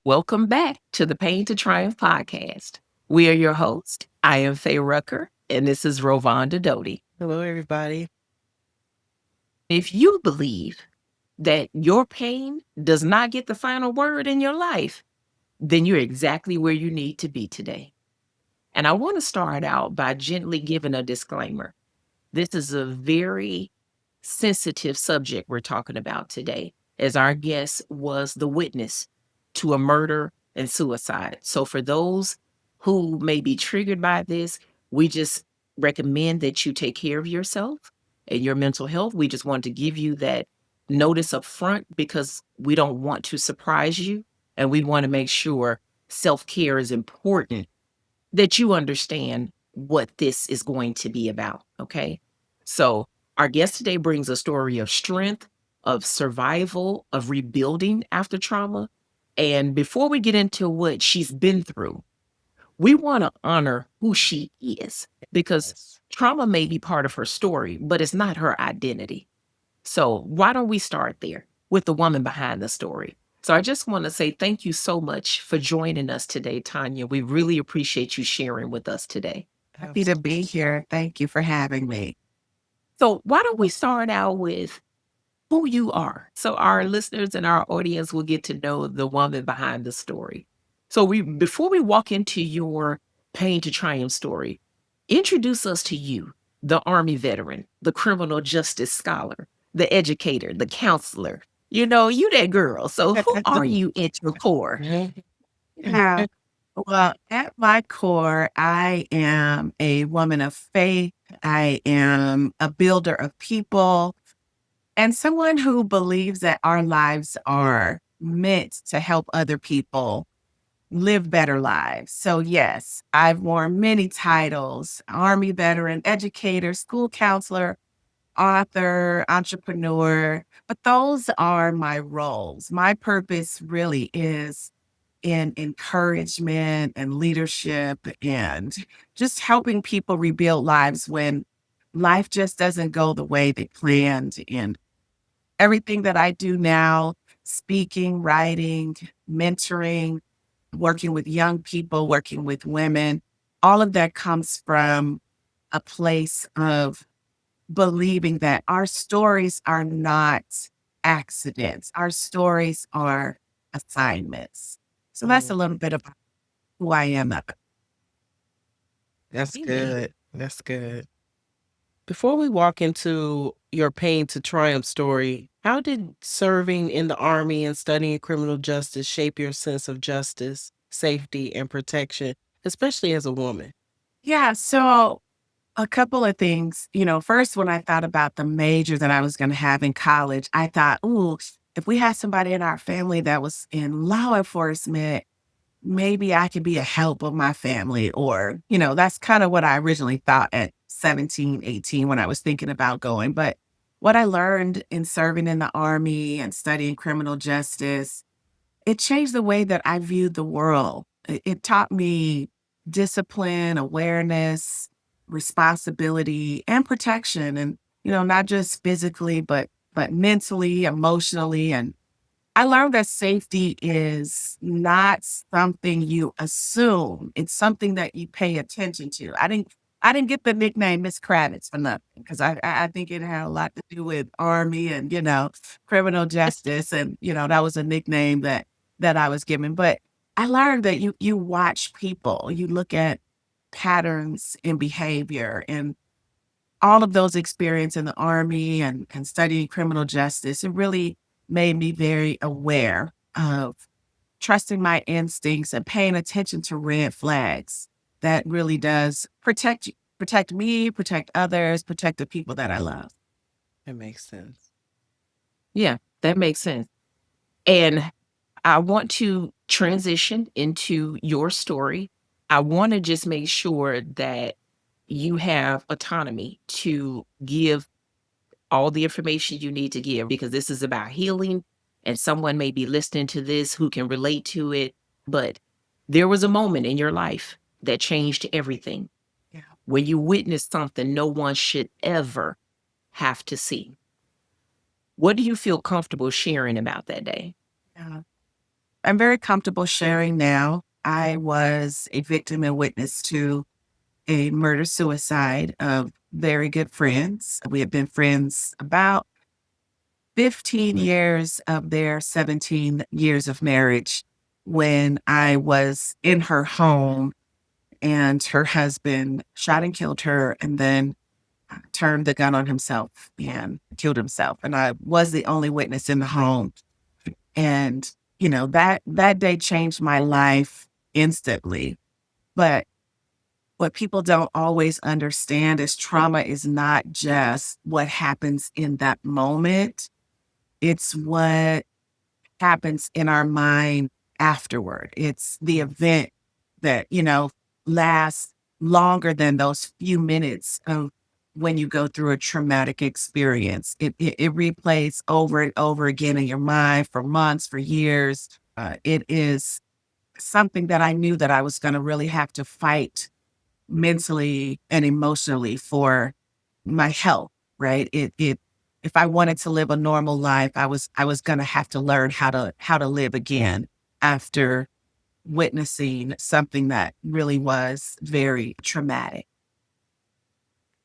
Welcome back to the Pain to Triumph podcast. We are your hosts. I am Faye Rucker, and this is Rovonda Doty. Hello, everybody. If you believe that your pain does not get the final word in your life, then you're exactly where you need to be today. And I want to start out by gently giving a disclaimer. This is a very sensitive subject we're talking about today, as our guest was the witness to a murder and suicide. So, for those who may be triggered by this, we just recommend that you take care of yourself and your mental health. We just want to give you that notice up front because we don't want to surprise you and we want to make sure self care is important, that you understand what this is going to be about. Okay. So, our guest today brings a story of strength, of survival, of rebuilding after trauma. And before we get into what she's been through, we want to honor who she is because Yes. trauma may be part of her story, but it's not her identity. So, why don't we start there with the woman behind the story? So, I just want to say thank you so much for joining us today, Tanya. We really appreciate you sharing with us today. Happy to be here. Thank you for having me. So, why don't we start out with who you are? So, our listeners and our audience will get to know the woman behind the story. So, before we walk into your Pain to Triumph story, introduce us to you, the Army veteran, the criminal justice scholar, the educator, the counselor. You that girl. So, who are you at your core? Yeah. Well, at my core, I am a woman of faith. I am a builder of people and someone who believes that our lives are meant to help other people live better lives. So, yes, I've worn many titles: Army veteran, educator, school counselor, author, entrepreneur, but those are my roles. My purpose really is in encouragement and leadership and just helping people rebuild lives when life just doesn't go the way they planned. And everything that I do now, speaking, writing, mentoring, working with young people, working with women, all of that comes from a place of believing that our stories are not accidents. Our stories are assignments. So that's Mm, a little bit about who I am. that's Amen. good. That's good. Before we walk into your pain to triumph story, how did serving in the Army and studying criminal justice shape your sense of justice, safety, and protection, especially as a woman? Yeah. So a couple of things. First, when I thought about the major that I was going to have in college, I thought, ooh, if we had somebody in our family that was in law enforcement, maybe I could be a help of my family. Or, that's kind of what I originally thought at 17, 18 when I was thinking about going. But what I learned in serving in the Army and studying criminal justice, it changed the way that I viewed the world. It taught me discipline, awareness, responsibility, and protection. And, not just physically, but mentally, emotionally, and I learned that safety is not something you assume. It's something that you pay attention to. I didn't get the nickname Miss Kravitz for nothing because I think it had a lot to do with Army and, criminal justice. And, that was a nickname that I was given. But I learned that you watch people, you look at patterns in behavior and all of those experience in the Army and studying criminal justice. It really made me very aware of trusting my instincts and paying attention to red flags. That really does protect me, protect others, protect the people that I love. That makes sense. Yeah, that makes sense. And I want to transition into your story. I want to just make sure that you have autonomy to give all the information you need to give because this is about healing and someone may be listening to this who can relate to it. But there was a moment in your life that changed everything Yeah. when you witnessed something no one should ever have to see. What do you feel comfortable sharing about that day? Yeah. I'm very comfortable sharing now. I was a victim and witness to a murder suicide of very good friends. We had been friends about 15 years of their 17 years of marriage when I was in her home and her husband shot and killed her and then turned the gun on himself and killed himself. And I was the only witness in the home. And, that day changed my life instantly. But what people don't always understand is trauma is not just what happens in that moment. It's what happens in our mind afterward. It's the event that, lasts longer than those few minutes of when you go through a traumatic experience. It replays over and over again in your mind for months, for years. It is something that I knew that I was going to really have to fight mentally and emotionally for my health, right? If I wanted to live a normal life, I was gonna have to learn how to live again after witnessing something that really was very traumatic.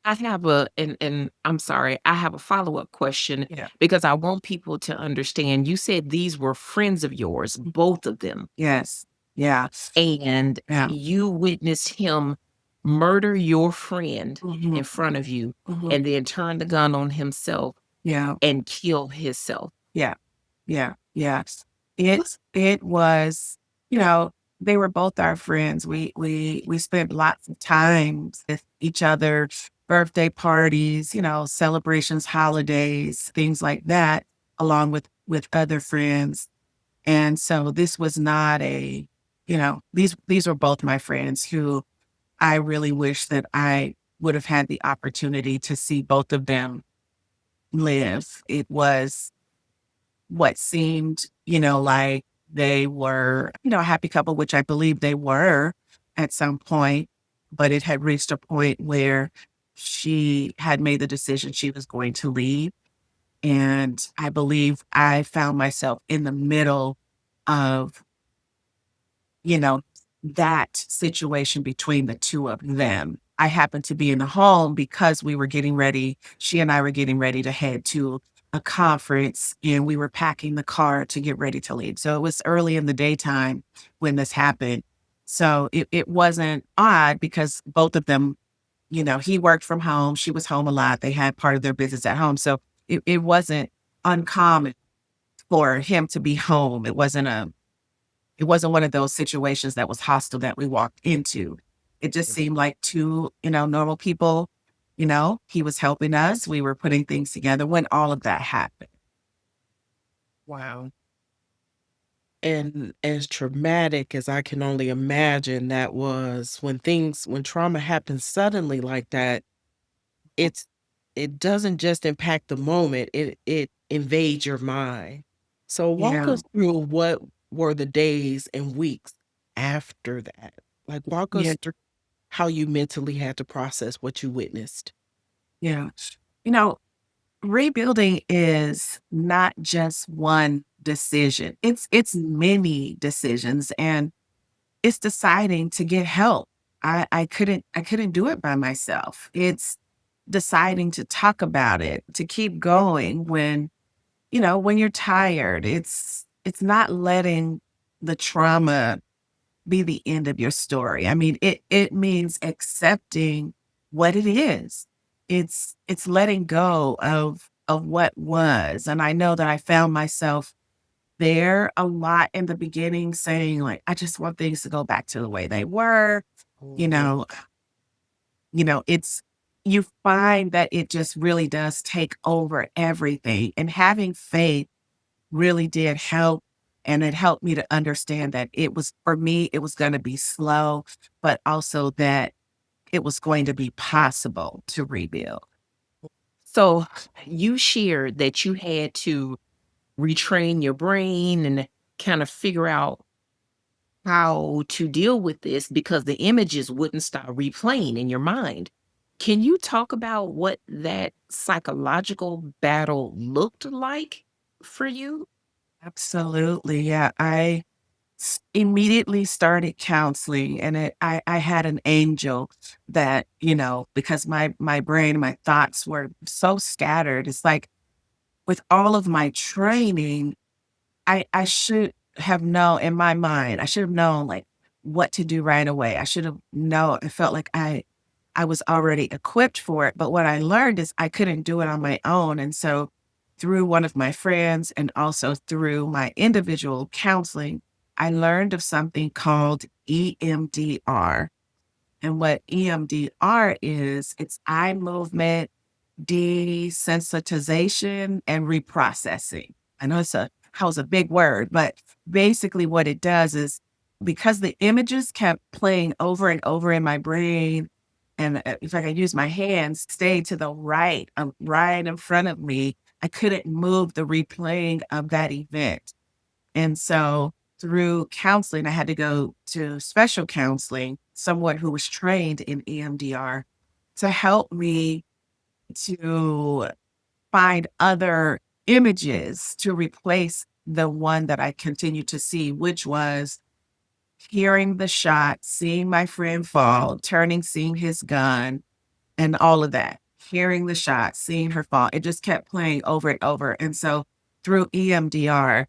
I have and I'm sorry, I have a follow-up question Yeah. because I want people to understand. You said these were friends of yours, both of them, Yes. Yeah. and Yeah. you witnessed him murder your friend in Mhm. front of you Mhm. and then turn the gun on himself Yeah. and kill himself. Yeah. Yeah. Yes. It was, you know, they were both our friends. We spent lots of time with each other, birthday parties, celebrations, holidays, things like that, along with other friends. And so this was not these were both my friends who I really wish that I would have had the opportunity to see both of them live. It was what seemed, like they were, a happy couple, which I believe they were at some point, but it had reached a point where she had made the decision she was going to leave. And I believe I found myself in the middle of, you know, that situation between the two of them. I happened to be in the home because she and I were getting ready to head to a conference and we were packing the car to get ready to leave. So it was early in the daytime when this happened. So it wasn't odd because both of them, he worked from home. She was home a lot. They had part of their business at home. So it wasn't uncommon for him to be home. It wasn't one of those situations that was hostile that we walked into. It just seemed like two, normal people. He was helping us. We were putting things together when all of that happened. Wow. And as traumatic as I can only imagine that was when trauma happens suddenly like that, it's it doesn't just impact the moment, it invades your mind. So walk Yeah. us through what were the days and weeks after that. Like walk Yeah. us through how you mentally had to process what you witnessed. Yeah. You know, Rebuilding is not just one decision. It's many decisions and it's deciding to get help. I couldn't do it by myself. It's deciding to talk about it, to keep going when you're tired. It's not letting the trauma be the end of your story. I mean, it means accepting what it is. It's letting go of what was. And I know that I found myself there a lot in the beginning saying like, I just want things to go back to the way they were. You Mhm. know, it's you find that it just really does take over everything. And having faith really did help. And it helped me to understand that for me, it was going to be slow, but also that it was going to be possible to rebuild. So you shared that you had to retrain your brain and kind of figure out how to deal with this because the images wouldn't stop replaying in your mind. Can you talk about what that psychological battle looked like for you? Absolutely. Yeah. immediately started counseling, and I had an angel that, because my brain, my thoughts were so scattered. It's like with all of my training, I should have known in my mind, I should have known like what to do right away. I should have known. It felt like I was already equipped for it. But what I learned is I couldn't do it on my own. And so through one of my friends and also through my individual counseling, I learned of something called EMDR. And what EMDR is, it's eye movement desensitization and reprocessing. I know how it's a big word, but basically what it does is because the images kept playing over and over in my brain, and if I could use my hands, stay to the right, right in front of me, I couldn't move the replaying of that event. And so through counseling, I had to go to special counseling, someone who was trained in EMDR to help me to find other images to replace the one that I continued to see, which was hearing the shot, seeing my friend fall, turning, seeing his gun, and all of that. Hearing the shot, seeing her fall. It just kept playing over and over. And so through EMDR,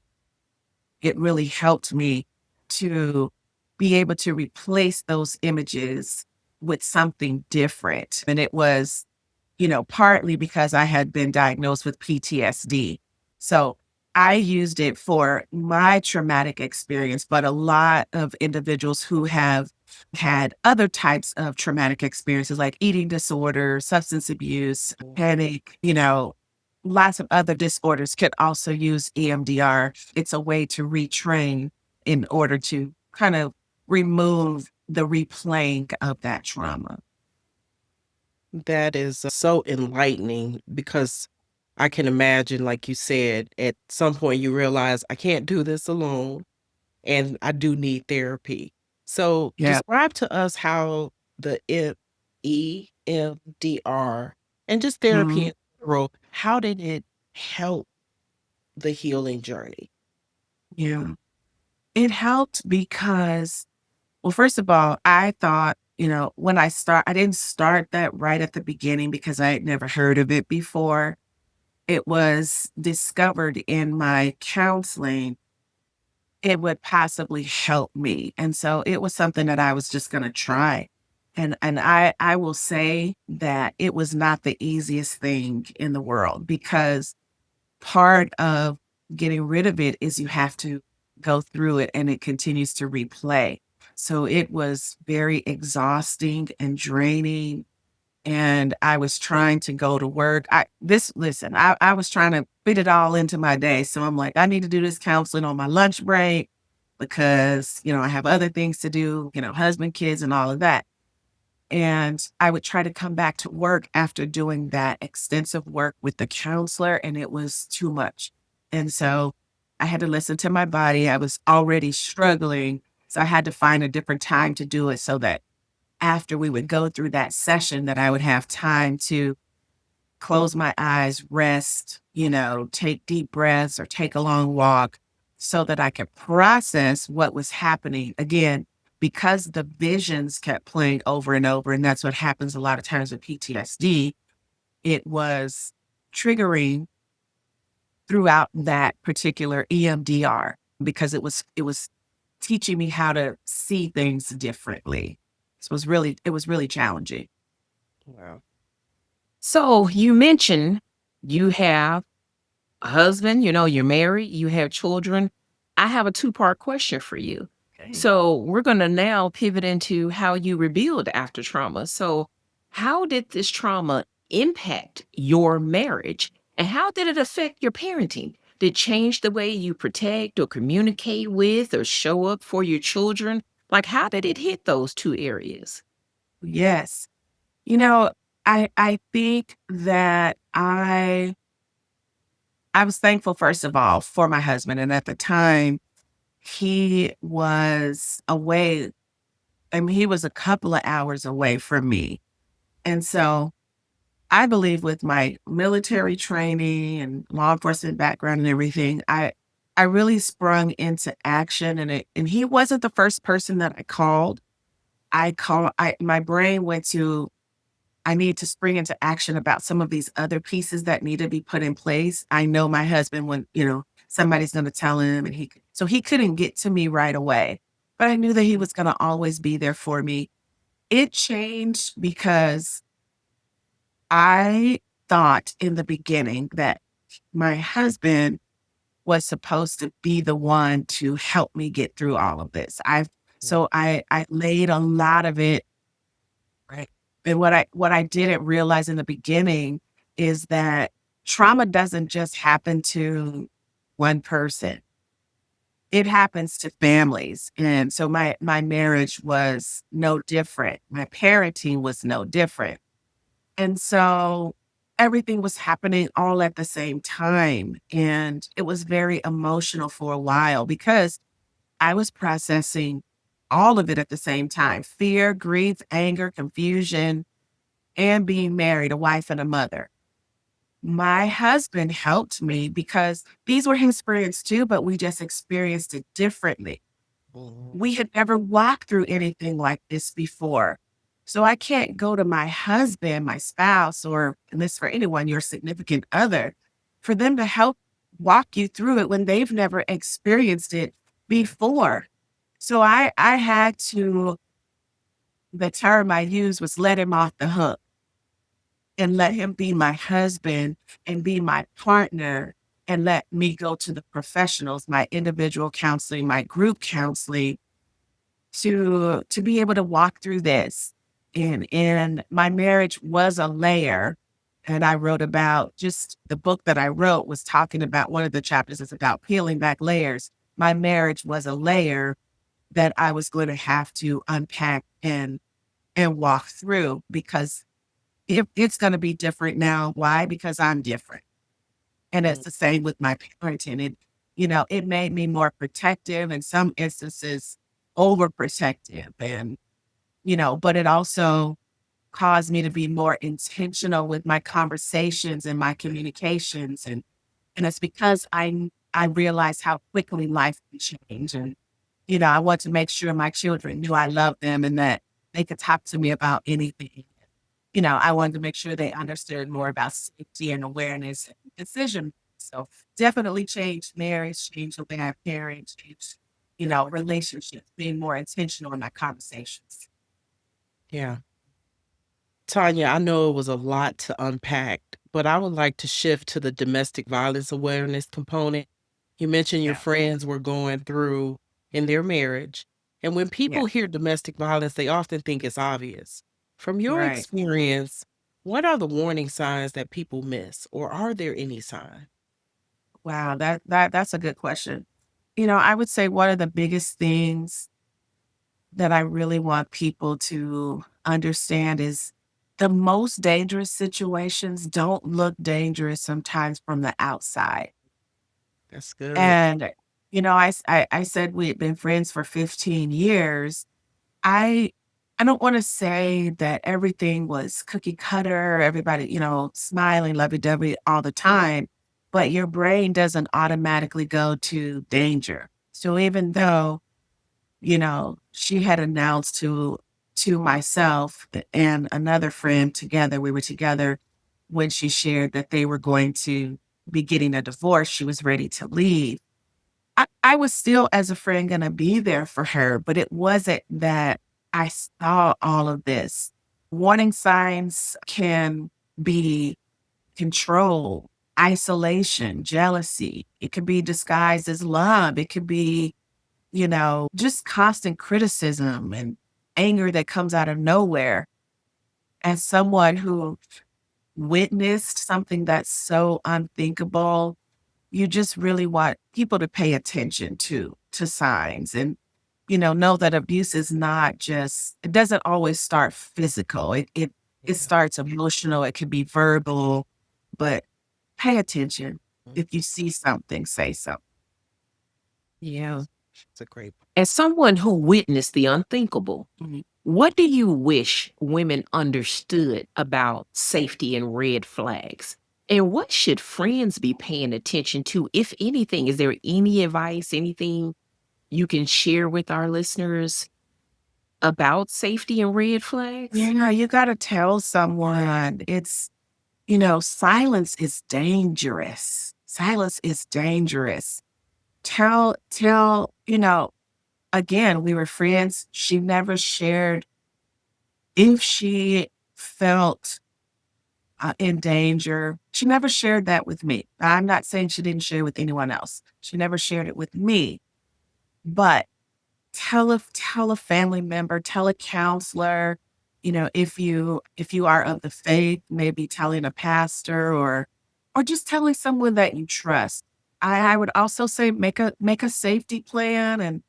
it really helped me to be able to replace those images with something different. And it was partly because I had been diagnosed with PTSD. So I used it for my traumatic experience, but a lot of individuals who have had other types of traumatic experiences like eating disorder, substance abuse, panic, lots of other disorders could also use EMDR. It's a way to retrain in order to kind of remove the replaying of that trauma. That is so enlightening because I can imagine, like you said, at some point you realize I can't do this alone and I do need therapy. So Yeah. describe to us how the EMDR and just therapy Mhm. in general, how did it help the healing journey? Yeah. It helped because, well, first of all, I thought, when I didn't start that right at the beginning because I had never heard of it before. It was discovered in my counseling. It would possibly help me. And so it was something that I was just going to try. And I will say that it was not the easiest thing in the world because part of getting rid of it is you have to go through it and it continues to replay. So it was very exhausting and draining. And I was trying to go to work. I was trying to fit it all into my day. So I'm like, I need to do this counseling on my lunch break because, I have other things to do, husband, kids, and all of that. And I would try to come back to work after doing that extensive work with the counselor, and it was too much. And so I had to listen to my body. I was already struggling. So I had to find a different time to do it so that after we would go through that session that I would have time to close my eyes, rest, take deep breaths or take a long walk so that I could process what was happening. Again, because the visions kept playing over and over, and that's what happens a lot of times with PTSD, it was triggering throughout that particular EMDR because it was teaching me how to see things differently. So it was really challenging. Wow. So you mentioned you have a husband, you're married, you have children. I have a two-part question for you. Okay. So we're going to now pivot into how you rebuild after trauma. So, how did this trauma impact your marriage? And how did it affect your parenting? Did it change the way you protect or communicate with or show up for your children? Like, how did it hit those two areas? Yes. You know, I think that I was thankful first of all for my husband, and at the time he was away. I mean, he was a couple of hours away from me. And so I believe with my military training and law enforcement background and everything, I really sprung into action, and he wasn't the first person that I called. My brain went to, I need to spring into action about some of these other pieces that need to be put in place. I know my husband, when, somebody's going to tell him, and so he couldn't get to me right away, but I knew that he was going to always be there for me. It changed because I thought in the beginning that my husband was supposed to be the one to help me get through all of this. I laid a lot of it. Right. And what I didn't realize in the beginning is that trauma doesn't just happen to one person. It happens to families. And so my marriage was no different. My parenting was no different. And so everything was happening all at the same time. And it was very emotional for a while because I was processing all of it at the same time: fear, grief, anger, confusion, and being married, a wife and a mother. My husband helped me because these were his friends too, but we just experienced it differently. Mhm. We had never walked through anything like this before. So I can't go to my husband, my spouse, or, and this for anyone, your significant other, for them to help walk you through it when they've never experienced it before. So I had to, the term I used was let him off the hook and let him be my husband and be my partner, and let me go to the professionals, my individual counseling, my group counseling, to be able to walk through this. And my marriage was a layer. And I wrote about, just the book that I wrote was talking about, one of the chapters is about peeling back layers. My marriage was a layer that I was going to have to unpack and walk through, because it's going to be different now. Why? Because I'm different. And it's Mm. the same with my parenting. It made me more protective, in some instances, overprotective. And, but it also caused me to be more intentional with my conversations and my communications. And it's because I realized how quickly life can change. And, I want to make sure my children knew I loved them and that they could talk to me about anything. I wanted to make sure they understood more about safety and awareness and decision. So definitely changed marriage, changed the way I parent, changed, relationships, being more intentional in my conversations. Yeah. Tanya, I know it was a lot to unpack, but I would like to shift to the domestic violence awareness component. You mentioned your Yeah. friends were going through in their marriage. And when Yeah. people hear domestic violence, they often think it's obvious. From your Right. experience, what are the warning signs that people miss, or are there any signs? Wow. That's a good question. I would say one of the biggest things that I really want people to understand is the most dangerous situations don't look dangerous sometimes from the outside. That's good. And, I said we had been friends for 15 years. I I don't wanna say that everything was cookie cutter, everybody, smiling lovey-dovey all the time, but your brain doesn't automatically go to danger. So even though, she had announced to myself and another friend together, we were together when she shared that they were going to be getting a divorce, she was ready to leave. I was still, as a friend, gonna be there for her, but it wasn't that I saw all of this. Warning signs can be control, isolation, jealousy. It could be disguised as love. It could be, just constant criticism and anger that comes out of nowhere. As someone who witnessed something that's so unthinkable, you just really want people to pay attention to signs, and, know that abuse is not just, it doesn't always start physical. It Yeah. starts emotional, it could be verbal, but pay attention. Mm. If you see something, say something. Yeah. It's a great. As someone who witnessed the unthinkable, Mhm. what do you wish women understood about safety and red flags? And what should friends be paying attention to, if anything? Is there any advice, anything you can share with our listeners about safety and red flags? Yeah, you gotta tell someone. Silence is dangerous. Silence is dangerous. Again, we were friends. She never shared if she felt in danger. She never shared that with me. I'm not saying she didn't share with anyone else. She never shared it with me. But tell a family member, tell a counselor. If you are of the faith, maybe telling a pastor or just telling someone that you trust. I would also say make a safety plan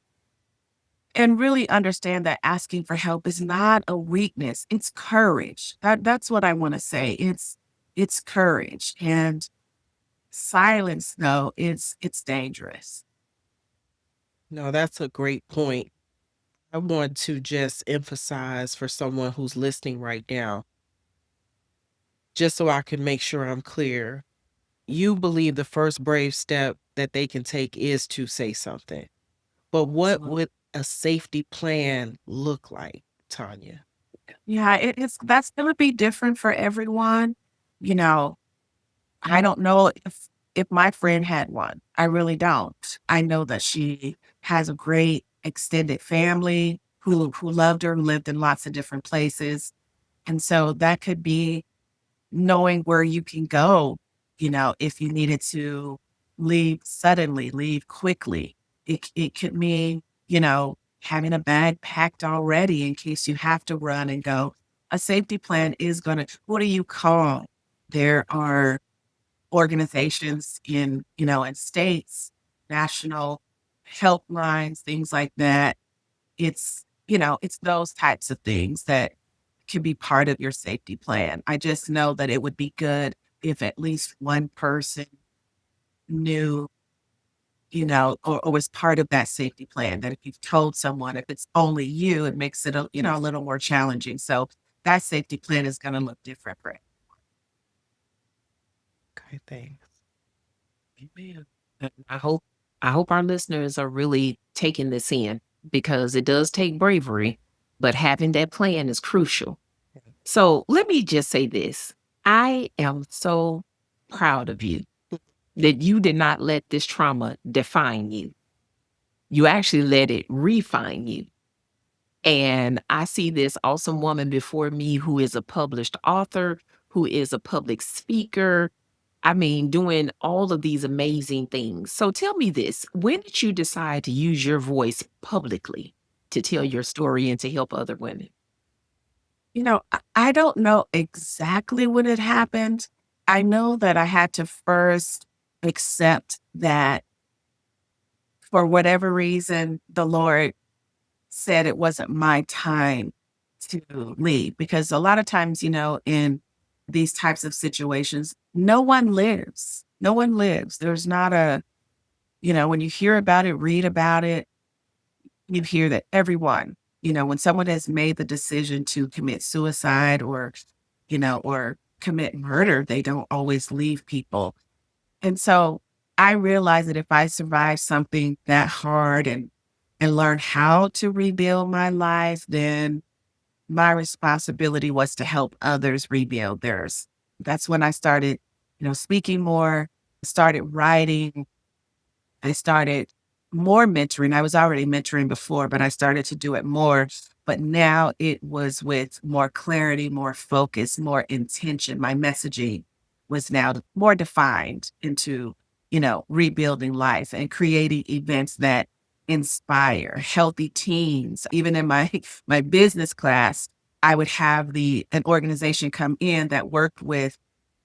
and really understand that asking for help is not a weakness. It's courage. That's what I want to say. It's courage. And silence, though, it's dangerous. No, that's a great point. I want to just emphasize for someone who's listening right now, just so I can make sure I'm clear. You believe the first brave step that they can take is to say something. But what Absolutely. would a safety plan look like, Tanya? Yeah, that's gonna be different for everyone. You know, I don't know if my friend had one. I really don't. I know that she has a great extended family who loved her, who lived in lots of different places. And so that could be knowing where you can go, if you needed to leave suddenly, leave quickly. It could mean, having a bag packed already in case you have to run and go. A safety plan is going to, what do you call? There are organizations in states, national helplines, things like that. It's those types of things that can be part of your safety plan. I just know that it would be good if at least one person knew, or was part of that safety plan. That if you've told someone, if it's only you, it makes it a little more challenging. So that safety plan is going to look different for Okay, thanks. Amen. I hope our listeners are really taking this in, because it does take bravery, but having that plan is crucial. So let me just say this. I am so proud of you that you did not let this trauma define you. You actually let it refine you. And I see this awesome woman before me who is a published author, who is a public speaker. I mean, doing all of these amazing things. So tell me this, when did you decide to use your voice publicly to tell your story and to help other women? I don't know exactly when it happened. I know that I had to first accept that for whatever reason, the Lord said it wasn't my time to leave. Because a lot of times, in these types of situations, no one lives. No one lives. There's not when you hear about it, read about it, you hear that everyone, when someone has made the decision to commit suicide or commit murder, they don't always leave people. And so I realized that if I survived something that hard and learn how to rebuild my life, then my responsibility was to help others rebuild theirs. That's when I started, speaking more, started writing, I started more mentoring. I was already mentoring before, but I started to do it more. But now it was with more clarity, more focus, more intention. My messaging was now more defined into, rebuilding life and creating events that inspire healthy teens. Even in my my business class, I would have the an organization come in that worked with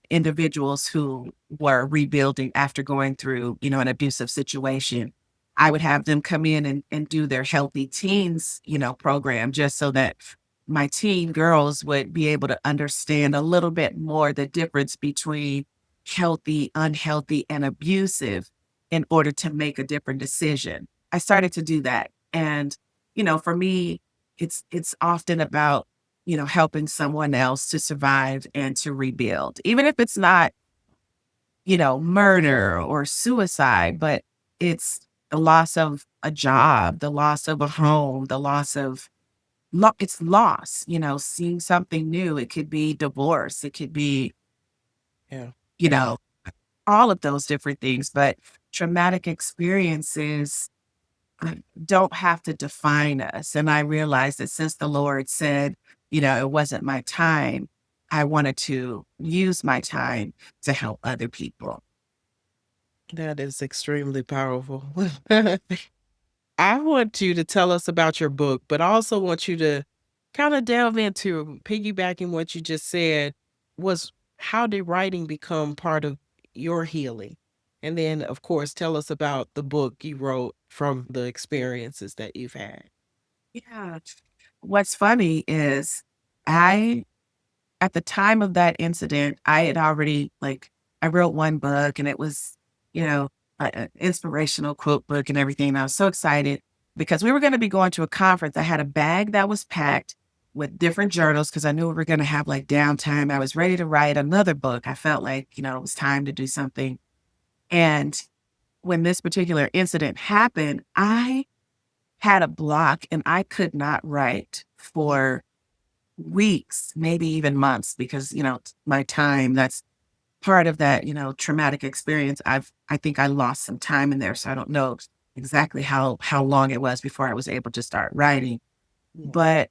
individuals who were rebuilding after going through, an abusive situation. I would have them come in and do their healthy teens, program just so that my teen girls would be able to understand a little bit more the difference between healthy, unhealthy, and abusive in order to make a different decision. I started to do that. And, for me, it's often about helping someone else to survive and to rebuild. Even if it's not murder or suicide, but it's the loss of a job, the loss of a home, the loss of it's loss, seeing something new. It could be divorce, it could be, Yeah. you know, all of those different things. But traumatic experiences don't have to define us. And I realized that since the Lord said, it wasn't my time, I wanted to use my time to help other people. That is extremely powerful. I want you to tell us about your book, but I also want you to kind of delve into piggybacking what you just said was how did writing become part of your healing? And then, of course, tell us about the book you wrote from the experiences that you've had. Yeah. What's funny is I at the time of that incident, I had already I wrote one book and it was, you know, an inspirational quote book and everything. And I was so excited because we were going to be going to a conference. I had a bag that was packed with different journals because I knew we were going to have downtime. I was ready to write another book. I felt like, it was time to do something. And when this particular incident happened, I had a block and I could not write for weeks, maybe even months, because, my time, that's part of that, traumatic experience. I think I lost some time in there. So I don't know exactly how long it was before I was able to start writing. Yeah. But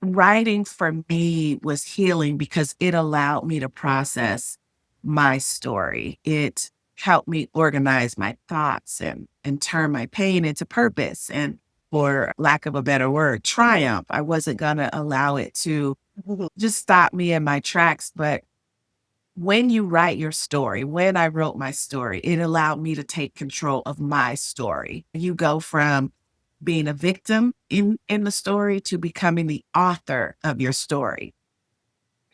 writing for me was healing because it allowed me to process my story. It helped me organize my thoughts and turn my pain into purpose and, for lack of a better word, triumph. I wasn't going to allow it to just stop me in my tracks. But when you write your story, when I wrote my story, it allowed me to take control of my story. You go from being a victim in the story to becoming the author of your story.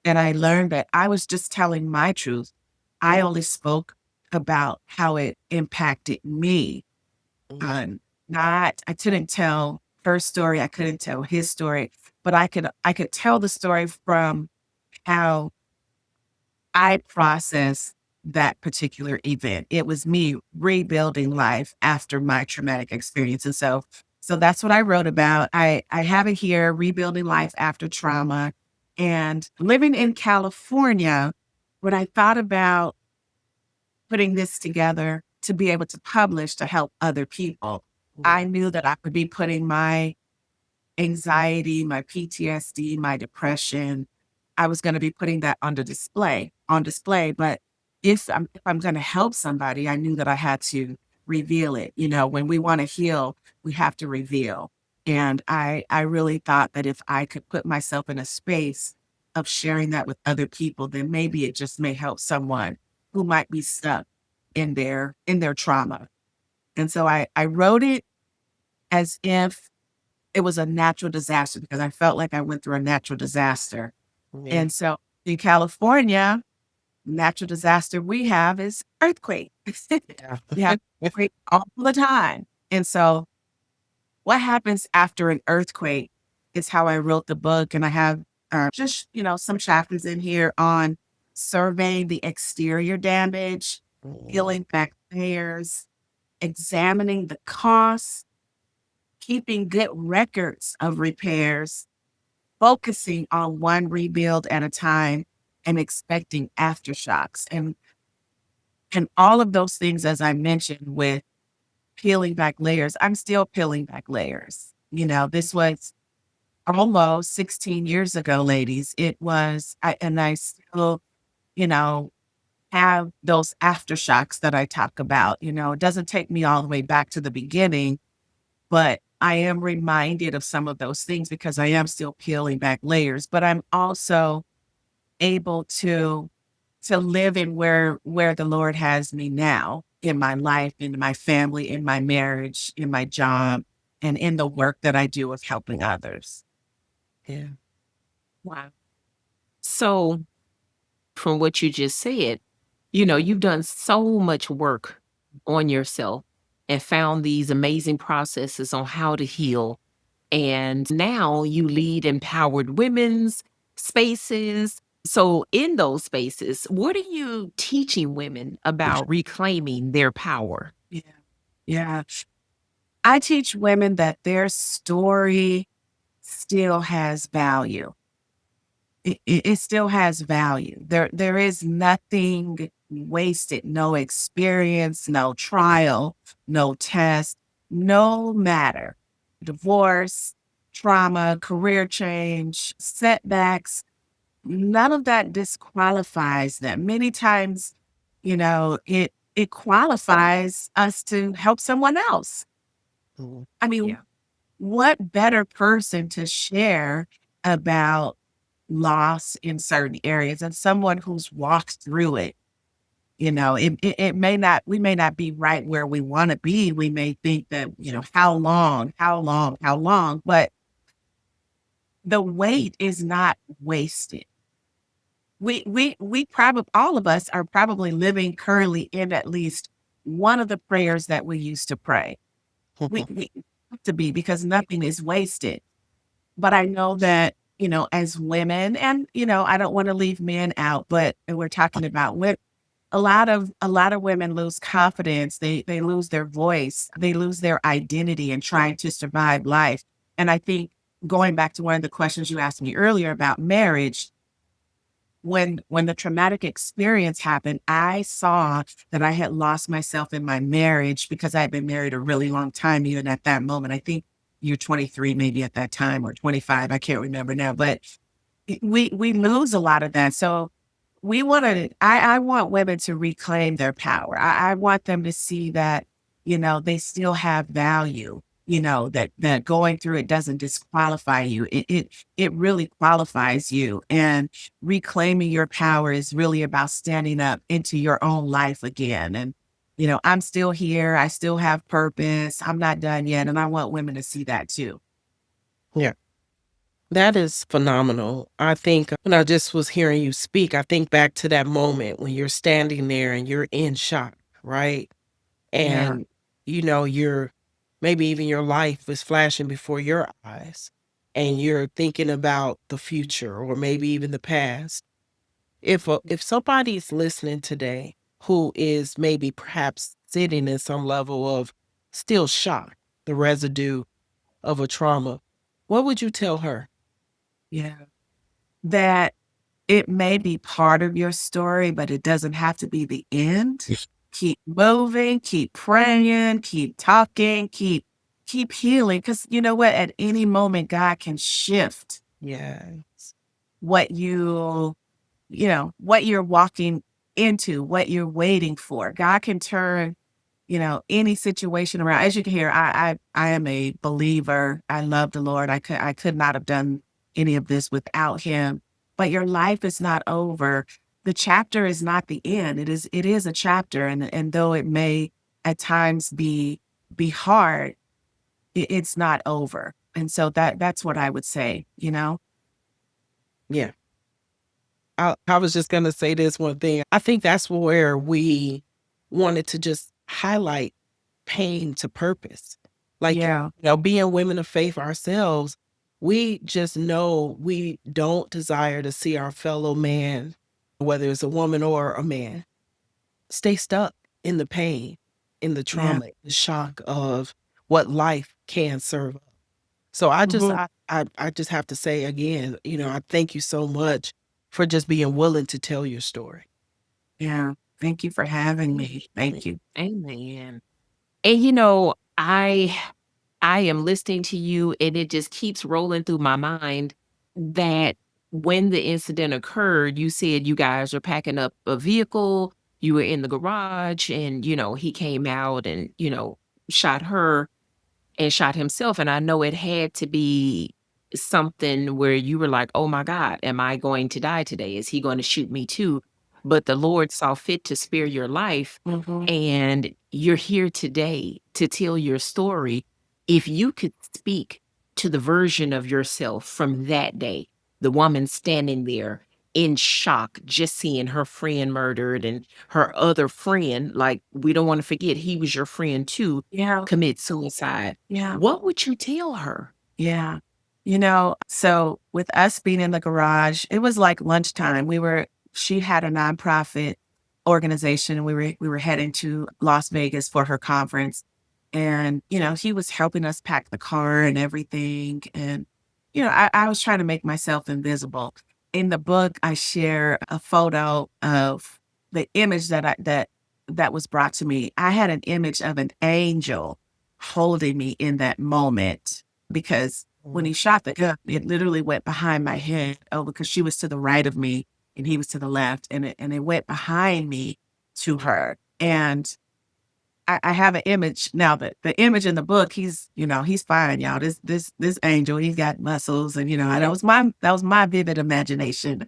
And I learned that I was just telling my truth. I only spoke about how it impacted me. Mhm. I couldn't tell her story. I couldn't tell his story, but I could tell the story from how I processed that particular event. It was me rebuilding life after my traumatic experience. And so that's what I wrote about. I have it here, rebuilding life after trauma. And living in California, when I thought about putting this together to be able to publish to help other people, I Yeah. knew that I would be putting my anxiety, my PTSD, my depression. I was gonna be putting that on display, but if I'm gonna help somebody, I knew that I had to reveal it. When we wanna heal, we have to reveal. And I really thought that if I could put myself in a space of sharing that with other people, then maybe it just may help someone who might be stuck in their trauma. And so I wrote it as if it was a natural disaster because I felt like I went through a natural disaster. Yeah. And so in California, natural disaster we have is earthquake. Yeah. We have earthquake all the time. And so what happens after an earthquake is how I wrote the book. And I have just, some chapters in here on surveying the exterior damage, Mhm. peeling back layers, examining the costs, keeping good records of repairs, focusing on one rebuild at a time and expecting aftershocks. And all of those things, as I mentioned, with peeling back layers, I'm still peeling back layers. This was almost 16 years ago, ladies. And I still, you know, have those aftershocks that I talk about. It doesn't take me all the way back to the beginning, but I am reminded of some of those things because I am still peeling back layers, but I'm also able to live in where the Lord has me now in my life, in my family, in my marriage, in my job, and in the work that I do of helping others. Yeah. Wow. So, from what you just said, you've done so much work on yourself and found these amazing processes on how to heal. And now you lead empowered women's spaces. So in those spaces, what are you teaching women about reclaiming their power? Yeah. Yeah. I teach women that their story still has value. It still has value. There is nothing wasted, no experience, no trial, no test, no matter. Divorce, trauma, career change, setbacks, none of that disqualifies them. Many times, it qualifies us to help someone else. Mhm. I mean, Yeah. what better person to share about loss in certain areas and someone who's walked through it? It may not, we may not be right where we want to be. We may think that, how long, but the wait is not wasted. We probably, all of us are probably living currently in at least one of the prayers that we used to pray. We have to be, because nothing is wasted. But I know that, as women, and, I don't wanna leave men out, but and we're talking about women, a lot of women lose confidence, they lose their voice, they lose their identity in trying to survive life. And I think, going back to one of the questions you asked me earlier about marriage, when the traumatic experience happened, I saw that I had lost myself in my marriage because I had been married a really long time even at that moment. I think you're 23 maybe at that time, or 25, I can't remember now, but we lose a lot of that. So I want women to reclaim their power. I want them to see that, they still have value, that going through it doesn't disqualify you. It really qualifies you. And reclaiming your power is really about standing up into your own life again. And, I'm still here. I still have purpose. I'm not done yet. And I want women to see that too. Yeah. That is phenomenal. I think when I just was hearing you speak, I think back to that moment when you're standing there and you're in shock, right? Yeah. And, you're maybe even your life is flashing before your eyes and you're thinking about the future or maybe even the past. If somebody's listening today who is maybe perhaps sitting in some level of still shock, the residue of a trauma, what would you tell her? Yeah. That it may be part of your story, but it doesn't have to be the end. Keep moving, keep praying, keep talking, keep healing. Because you know what? At any moment, God can shift Yes. what what you're walking into, what you're waiting for. God can turn, any situation around. As you can hear, I am a believer. I love the Lord. I could not have done any of this without him. But your life is not over. The chapter is not the end. It is a chapter. And though it may at times be hard, it's not over. And so that's what I would say. Yeah. I was just gonna say this one thing. I think that's where we wanted to just highlight pain to purpose. Like, Yeah. being women of faith ourselves, we just know we don't desire to see our fellow man, whether it's a woman or a man, stay stuck in the pain, in the Yeah. trauma, the shock of what life can serve up. So Mhm. I just have to say again, I thank you so much for just being willing to tell your story. Yeah. Thank you for having me. Mm. Thank you. Amen. And I am listening to you, and it just keeps rolling through my mind that when the incident occurred, you said you guys are packing up a vehicle, you were in the garage, and he came out and shot her and shot himself. And I know it had to be something where you were like, "Oh my God, am I going to die today? Is he going to shoot me too?" But the Lord saw fit to spare your life. Mhm. And you're here today to tell your story. If you could speak to the version of yourself from that day, the woman standing there in shock, just seeing her friend murdered and her other friend, like, we don't want to forget he was your friend too, Yeah. commit suicide. Yeah. What would you tell her? Yeah. So with us being in the garage, it was like lunchtime. She had a nonprofit organization and we were heading to Las Vegas for her conference. And, he was helping us pack the car and everything. And, I was trying to make myself invisible. In the book, I share a photo of the image that was brought to me. I had an image of an angel holding me in that moment because when he shot the gun, it literally went behind my head. Oh, because she was to the right of me and he was to the left, and it went behind me to her. And I have an image now. That the image in the book, he's fine, y'all. This angel, he's got muscles, and that was my vivid imagination.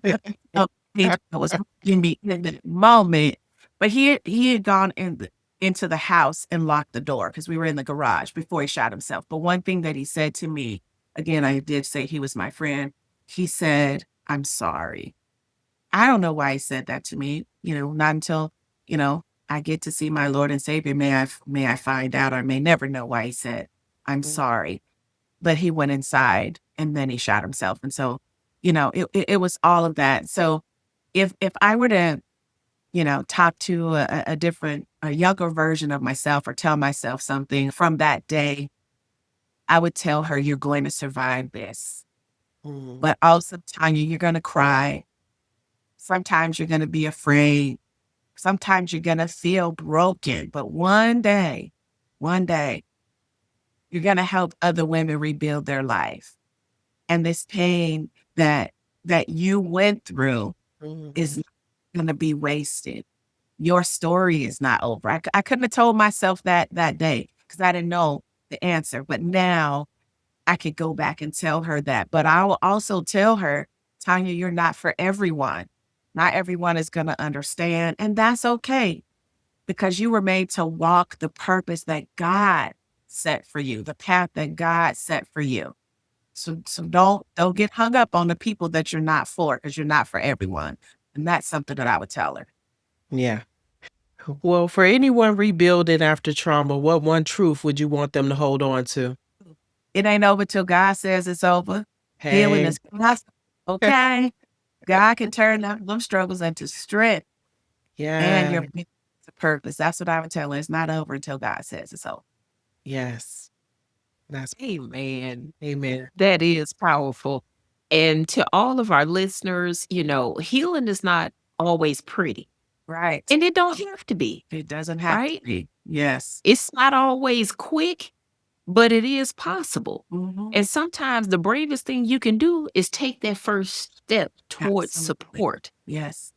That was in me in the moment. But he had gone into the house and locked the door because we were in the garage before he shot himself. But one thing that he said to me, again, I did say he was my friend. He said, "I'm sorry." I don't know why he said that to me, not until, I get to see my Lord and Savior. May I find out, or I may never know why he said, "I'm sorry." But he went inside and then he shot himself. And so, it was all of that. So if I were to, talk to a younger version of myself or tell myself something from that day, I would tell her, "You're going to survive this." Mhm. But also, Tanya, you're going to cry. Sometimes you're going to be afraid. Sometimes you're going to feel broken. But one day, you're going to help other women rebuild their life. And this pain that you went through is Mhm. not going to be wasted. Your story is not over. I couldn't have told myself that day because I didn't know the answer. But now I could go back and tell her that. But I will also tell her, "Tanya, you're not for everyone. Not everyone is going to understand. And that's okay because you were made to walk the purpose that God set for you, the path that God set for you. So don't get hung up on the people that you're not for because you're not for everyone." And that's something that I would tell her. Yeah. Well, for anyone rebuilding after trauma, what one truth would you want them to hold on to? It ain't over till God says it's over. Healing Hey. is possible. Okay. God can turn them struggles into strength and Yeah. your purpose. That's what I would tell her. It's not over until God says it's over. Yes. That's Amen. amen. That is powerful. And to all of our listeners, healing is not always pretty, Right. and it don't have to be, It doesn't have to right? be. Yes. It's not always quick, but it is possible. Mhm. And sometimes the bravest thing you can do is take that first step towards Absolutely. support. Yes.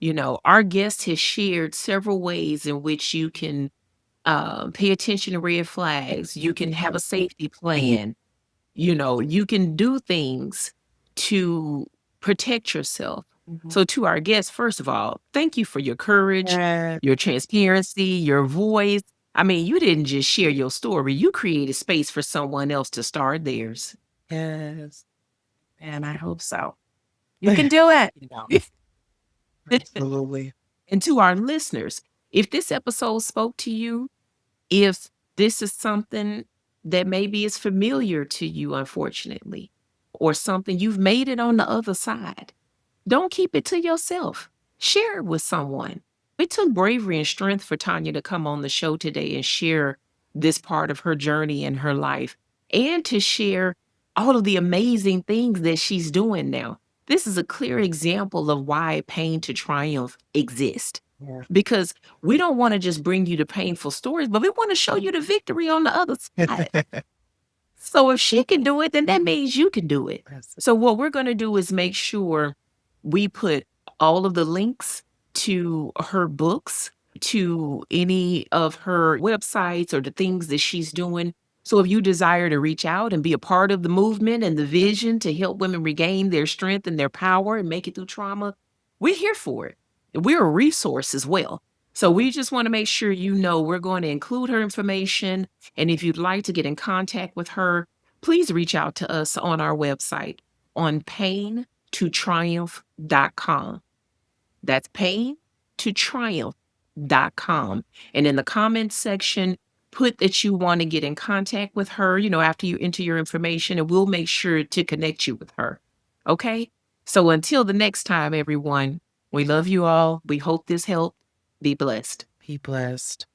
Our guest has shared several ways in which you can pay attention to red flags. You can have a safety plan. You can do things to protect yourself. Mhm. So, to our guests, first of all, thank you for your courage, Yeah. your transparency, your voice. I mean, you didn't just share your story, you created space for someone else to start theirs. Yes. And I hope so. You can do it. Absolutely. And to our listeners, if this episode spoke to you, if this is something that maybe is familiar to you, unfortunately, or something you've made it on the other side, don't keep it to yourself. Share it with someone. It took bravery and strength for Tanya to come on the show today and share this part of her journey in her life and to share all of the amazing things that she's doing now. This is a clear example of why Pain to Triumph exists Yeah. because we don't want to just bring you the painful stories, but we want to show you the victory on the other side. So if she can do it, then that means you can do it. That's So what we're going to do is make sure we put all of the links to her books, to any of her websites or the things that she's doing. So if you desire to reach out and be a part of the movement and the vision to help women regain their strength and their power and make it through trauma, we're here for it. We're a resource as well. So we just want to make sure we're going to include her information, and if you'd like to get in contact with her, please reach out to us on our website on paintotriumph.com. That's paintotriumph.com. And in the comments section, put that you want to get in contact with her, after you enter your information, and we'll make sure to connect you with her. Okay? So until the next time, everyone, we love you all. We hope this helped. Be blessed. Be blessed.